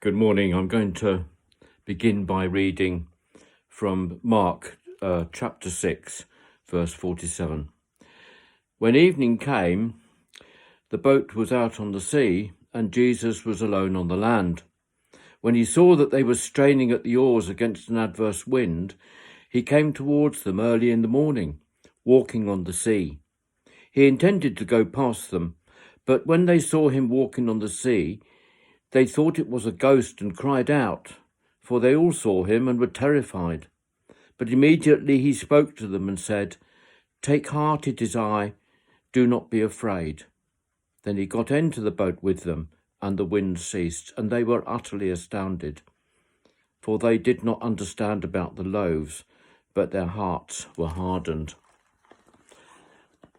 Good morning. I'm going to begin by reading from Mark chapter 6, verse 47. When evening came, the boat was out on the sea, and Jesus was alone on the land. When he saw that they were straining at the oars against an adverse wind, he came towards them early in the morning, walking on the sea. He intended to go past them, but when they saw him walking on the sea, they thought it was a ghost and cried out, for they all saw him and were terrified. But immediately he spoke to them and said, "Take heart, it is I, do not be afraid." Then he got into the boat with them, and the wind ceased, and they were utterly astounded, for they did not understand about the loaves, but their hearts were hardened.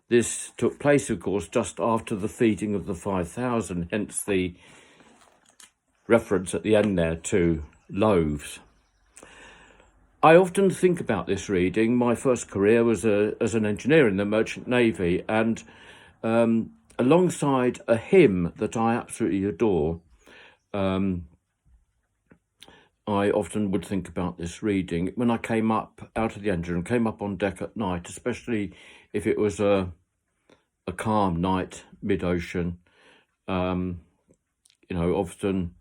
This took place, of course, just after the feeding of the 5,000, hence the reference at the end there to loaves. I often think about this reading. My first career was as an engineer in the Merchant Navy, and alongside a hymn that I absolutely adore, I often would think about this reading when I came up out of the engine and came up on deck at night, especially if it was a calm night mid-ocean. Often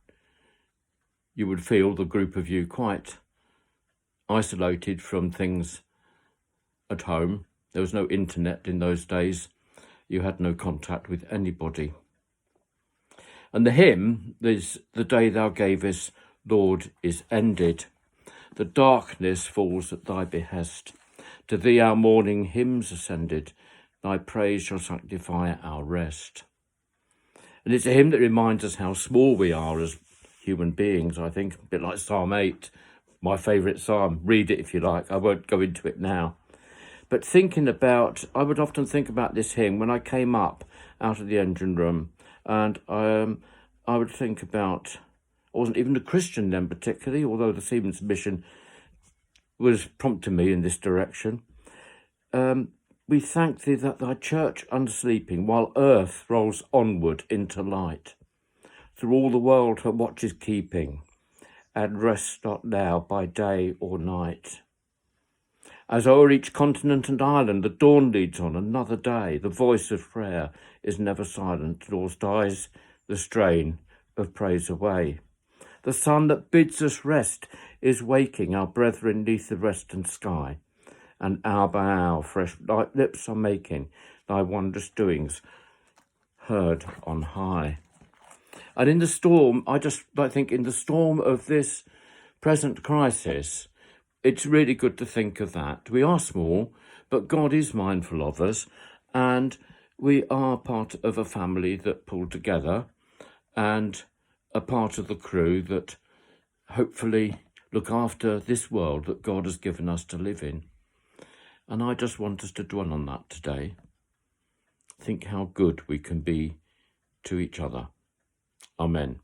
you would feel the group of you quite isolated from things at home. There was no internet in those days. You had no contact with anybody. And the hymn is "The day thou gavest, Lord, is ended. The darkness falls at thy behest. To thee our morning hymns ascended. Thy praise shall sanctify our rest." And it's a hymn that reminds us how small we are as human beings, I think, a bit like Psalm 8, my favourite psalm. Read it if you like. I won't go into it now. But I would often think about this hymn when I came up out of the engine room, and I would think about, I wasn't even a Christian then particularly, although the Seamen's Mission was prompting me in this direction. We thank thee that thy church unsleeping, while earth rolls onward into light, through all the world her watch is keeping, and rests not now by day or night. As o'er each continent and island the dawn leads on another day, the voice of prayer is never silent, nor dies the strain of praise away. The sun that bids us rest is waking our brethren neath the western sky, and hour by hour fresh lips are making thy wondrous doings heard on high. And in the storm, I think in the storm of this present crisis, it's really good to think of that. We are small, but God is mindful of us, and we are part of a family that pulled together and a part of the crew that hopefully look after this world that God has given us to live in. And I just want us to dwell on that today. Think how good we can be to each other. Amen.